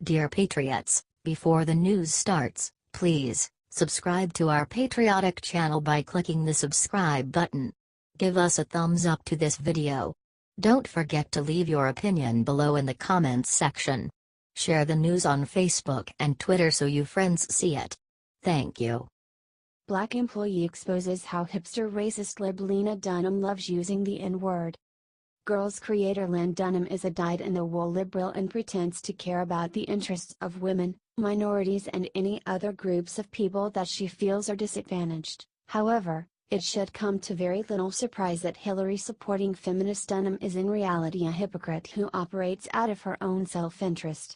Dear Patriots, before the news starts, please subscribe to our patriotic channel by clicking the subscribe button. Give us a thumbs up to this video. Don't forget to leave your opinion below in the comments section. Share the news on Facebook and Twitter so your friends see it. Thank you. Black employee exposes how hipster racist Lib Lena Dunham loves using the N-word. Girls creator Len Dunham is a dyed-in-the-wool liberal and pretends to care about the interests of women, minorities and any other groups of people that she feels are disadvantaged. However, it should come to very little surprise that Hillary-supporting feminist Dunham is in reality a hypocrite who operates out of her own self-interest.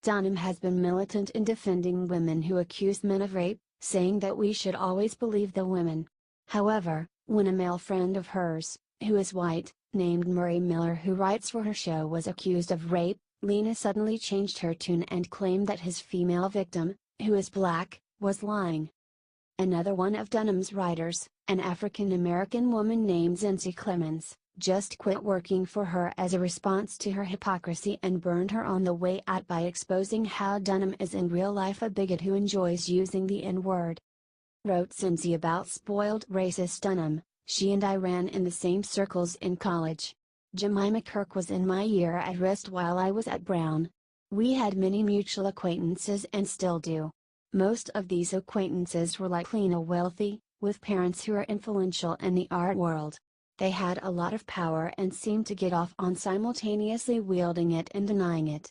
Dunham has been militant in defending women who accuse men of rape, saying that we should always believe the women. However, when a male friend of hers, who is white, named Murray Miller who writes for her show was accused of rape, Lena suddenly changed her tune and claimed that his female victim, who is black, was lying. Another one of Dunham's writers, an African-American woman named Zinzi Clemmons, just quit working for her as a response to her hypocrisy and burned her on the way out by exposing how Dunham is in real life a bigot who enjoys using the N-word. Wrote Zinzi about spoiled racist Dunham, she and I ran in the same circles in college. Jemima Kirk was in my year at Rist while I was at Brown. We had many mutual acquaintances and still do. Most of these acquaintances were like Lena wealthy, with parents who are influential in the art world. They had a lot of power and seemed to get off on simultaneously wielding it and denying it.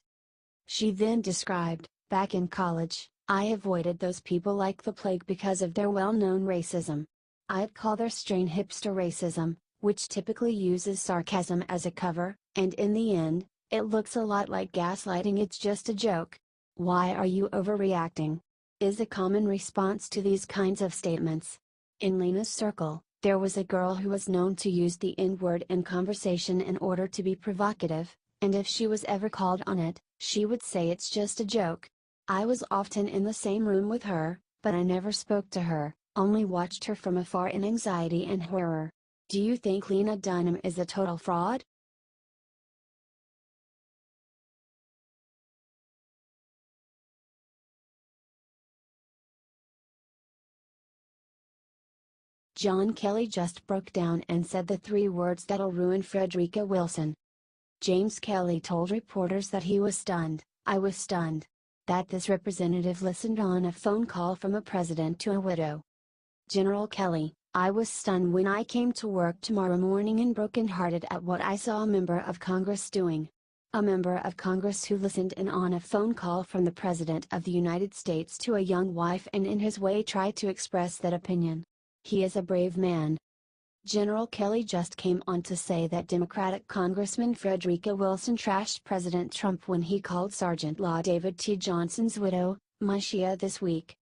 She then described, back in college, I avoided those people like the plague because of their well-known racism. I'd call their strain hipster racism, which typically uses sarcasm as a cover, and in the end, it looks a lot like gaslighting. It's just a joke. Why are you overreacting? Is a common response to these kinds of statements. In Lena's circle, there was a girl who was known to use the N-word in conversation in order to be provocative, and if she was ever called on it, she would say it's just a joke. I was often in the same room with her, but I never spoke to her, only watched her from afar in anxiety and horror. Do you think Lena Dunham is a total fraud? John Kelly just broke down and said the 3 words that'll ruin Frederica Wilson. James Kelly told reporters that he was stunned, I was stunned. That this representative listened on a phone call from a president to a widow. General Kelly, I was stunned when I came to work tomorrow morning and brokenhearted at what I saw a member of Congress doing. A member of Congress who listened in on a phone call from the President of the United States to a young wife and in his way tried to express that opinion. He is a brave man. General Kelly just came on to say that Democratic Congressman Frederica Wilson trashed President Trump when he called Sergeant Law David T. Johnson's widow, Mashia this week.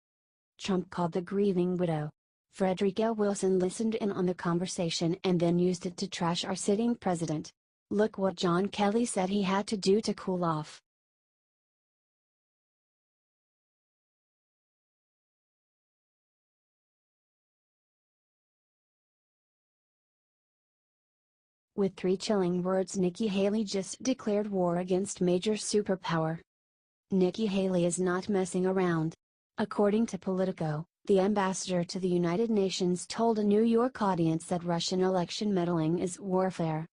Trump called the grieving widow. Frederica Wilson listened in on the conversation and then used it to trash our sitting president. Look what John Kelly said he had to do to cool off. With 3 chilling words, Nikki Haley just declared war against major superpower. Nikki Haley is not messing around. According to Politico, the ambassador to the United Nations told a New York audience that Russian election meddling is warfare.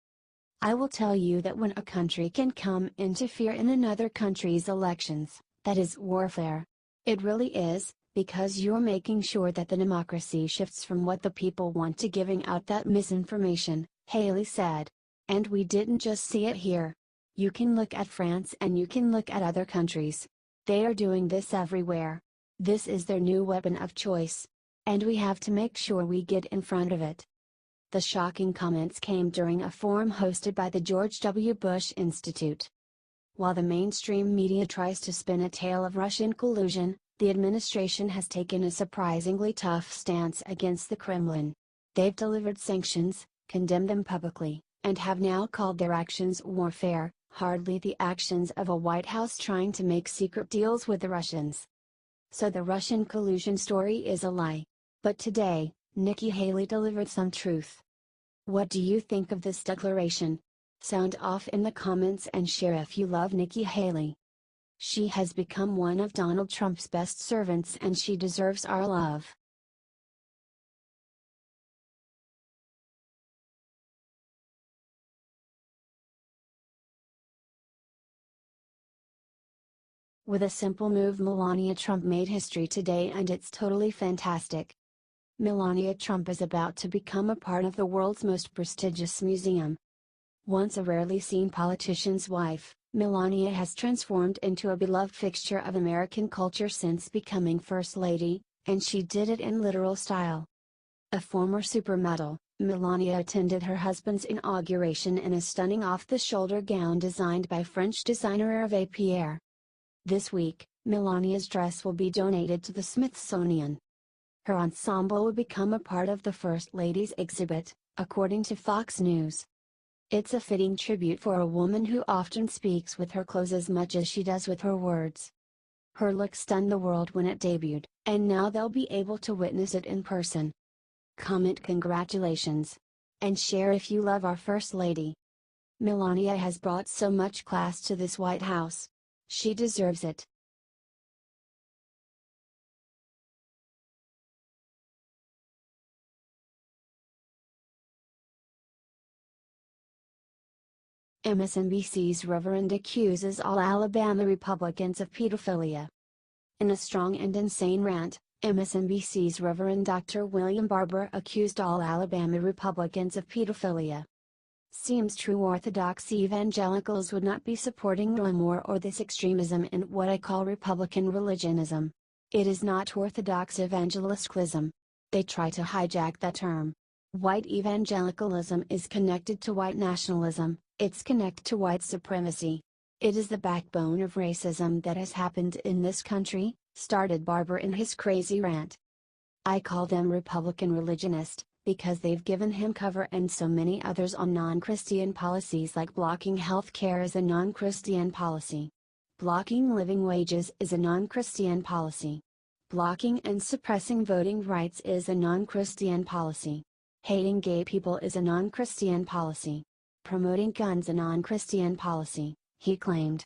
I will tell you that when a country can come interfere in another country's elections, that is warfare. It really is, because you're making sure that the democracy shifts from what the people want to giving out that misinformation, Haley said. And we didn't just see it here. You can look at France and you can look at other countries. They are doing this everywhere. This is their new weapon of choice. And we have to make sure we get in front of it. The shocking comments came during a forum hosted by the George W. Bush Institute. While the mainstream media tries to spin a tale of Russian collusion, the administration has taken a surprisingly tough stance against the Kremlin. They've delivered sanctions, condemned them publicly, and have now called their actions warfare, hardly the actions of a White House trying to make secret deals with the Russians. So the Russian collusion story is a lie. But today, Nikki Haley delivered some truth. What do you think of this declaration? Sound off in the comments and share if you love Nikki Haley. She has become one of Donald Trump's best servants and she deserves our love. With a simple move, Melania Trump made history today, and it's totally fantastic. Melania Trump is about to become a part of the world's most prestigious museum. Once a rarely seen politician's wife, Melania has transformed into a beloved fixture of American culture since becoming First Lady, and she did it in literal style. A former supermodel, Melania attended her husband's inauguration in a stunning off-the-shoulder gown designed by French designer Hervé Pierre. This week, Melania's dress will be donated to the Smithsonian. Her ensemble will become a part of the First Lady's exhibit, according to Fox News. It's a fitting tribute for a woman who often speaks with her clothes as much as she does with her words. Her look stunned the world when it debuted, and now they'll be able to witness it in person. Comment congratulations. And share if you love our First Lady. Melania has brought so much class to this White House. She deserves it. MSNBC's Reverend accuses all Alabama Republicans of pedophilia. In a strong and insane rant, MSNBC's Reverend Dr. William Barber accused all Alabama Republicans of pedophilia. Seems true Orthodox evangelicals would not be supporting no more or this extremism in what I call Republican religionism. It is not Orthodox evangelicalism. They try to hijack that term. White evangelicalism is connected to white nationalism, it's connected to white supremacy. It is the backbone of racism that has happened in this country, started Barber in his crazy rant. I call them Republican religionist, because they've given him cover and so many others on non-Christian policies like blocking health care is a non-Christian policy. Blocking living wages is a non-Christian policy. Blocking and suppressing voting rights is a non-Christian policy. Hating gay people is a non-Christian policy. Promoting guns a non-Christian policy, he claimed.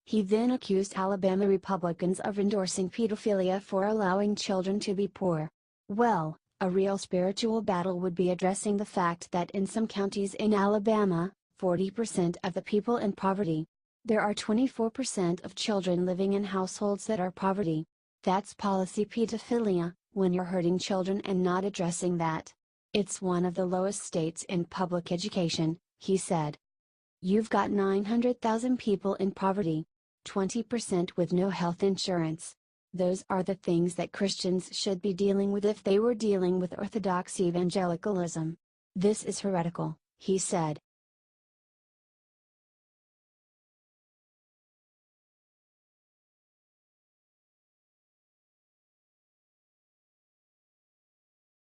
He then accused Alabama Republicans of endorsing pedophilia for allowing children to be poor. Well, a real spiritual battle would be addressing the fact that in some counties in Alabama, 40% of the people in poverty. There are 24% of children living in households that are poverty. That's policy pedophilia, when you're hurting children and not addressing that. It's one of the lowest states in public education, he said. You've got 900,000 people in poverty. 20% with no health insurance. Those are the things that Christians should be dealing with if they were dealing with Orthodox evangelicalism. This is heretical, he said.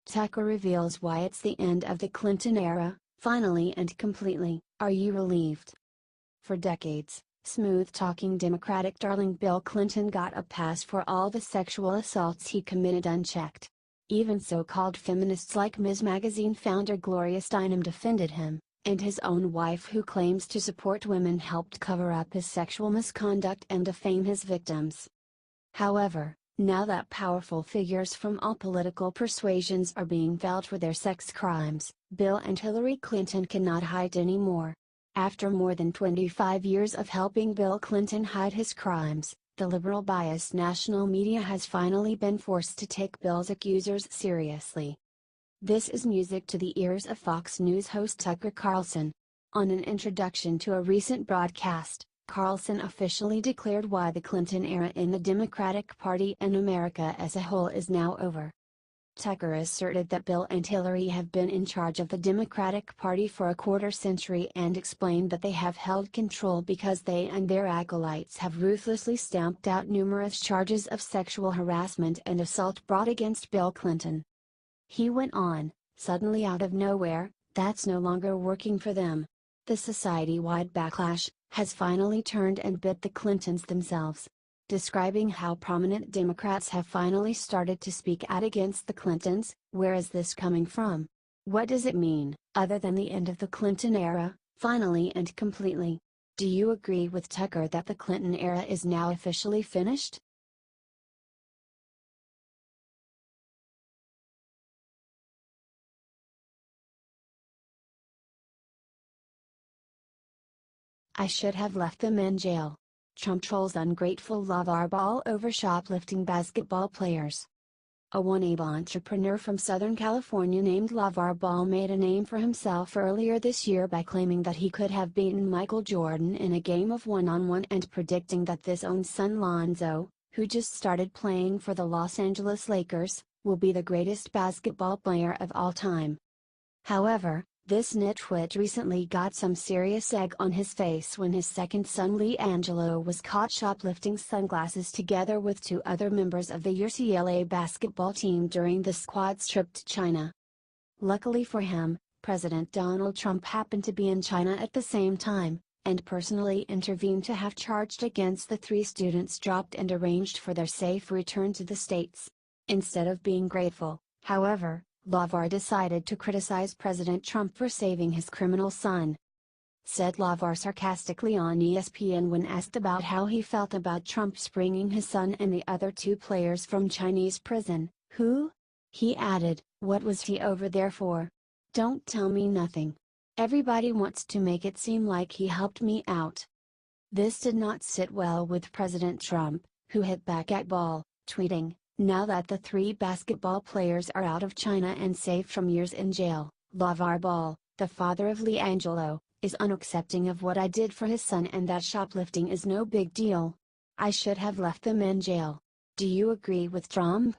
Tucker reveals why it's the end of the Clinton era, finally and completely. Are you relieved? For decades, smooth-talking Democratic darling Bill Clinton got a pass for all the sexual assaults he committed unchecked. Even so-called feminists like Ms. Magazine founder Gloria Steinem defended him, and his own wife who claims to support women helped cover up his sexual misconduct and defame his victims. However, now that powerful figures from all political persuasions are being felled for their sex crimes, Bill and Hillary Clinton cannot hide anymore. After more than 25 years of helping Bill Clinton hide his crimes, the liberal biased national media has finally been forced to take Bill's accusers seriously. This is music to the ears of Fox News host Tucker Carlson. On an introduction to a recent broadcast, Carlson officially declared why the Clinton era in the Democratic Party and America as a whole is now over. Tucker asserted that Bill and Hillary have been in charge of the Democratic Party for a quarter century and explained that they have held control because they and their acolytes have ruthlessly stamped out numerous charges of sexual harassment and assault brought against Bill Clinton. He went on, suddenly out of nowhere, that's no longer working for them. The society-wide backlash has finally turned and bit the Clintons themselves. Describing how prominent Democrats have finally started to speak out against the Clintons. Where is this coming from? What does it mean, other than the end of the Clinton era, finally and completely? Do you agree with Tucker that the Clinton era is now officially finished? I should have left them in jail. Trump trolls ungrateful LeVar Ball over shoplifting basketball players. A one-abe entrepreneur from Southern California named LeVar Ball made a name for himself earlier this year by claiming that he could have beaten Michael Jordan in a game of one-on-one and predicting that his own son Lonzo, who just started playing for the Los Angeles Lakers, will be the greatest basketball player of all time. However, this nitwit recently got some serious egg on his face when his second son LiAngelo was caught shoplifting sunglasses together with two other members of the UCLA basketball team during the squad's trip to China. Luckily for him, President Donald Trump happened to be in China at the same time, and personally intervened to have charged against the three students dropped and arranged for their safe return to the States. Instead of being grateful, however, LeVar decided to criticize President Trump for saving his criminal son. Said LeVar sarcastically on ESPN when asked about how he felt about Trump bringing his son and the other two players from Chinese prison. Who? He added, what was he over there for? Don't tell me nothing. Everybody wants to make it seem like he helped me out. This did not sit well with President Trump, who hit back at Ball, tweeting, now that the three basketball players are out of China and safe from years in jail, LeVar Ball, the father of LiAngelo, is unaccepting of what I did for his son and that shoplifting is no big deal. I should have left them in jail. Do you agree with Trump?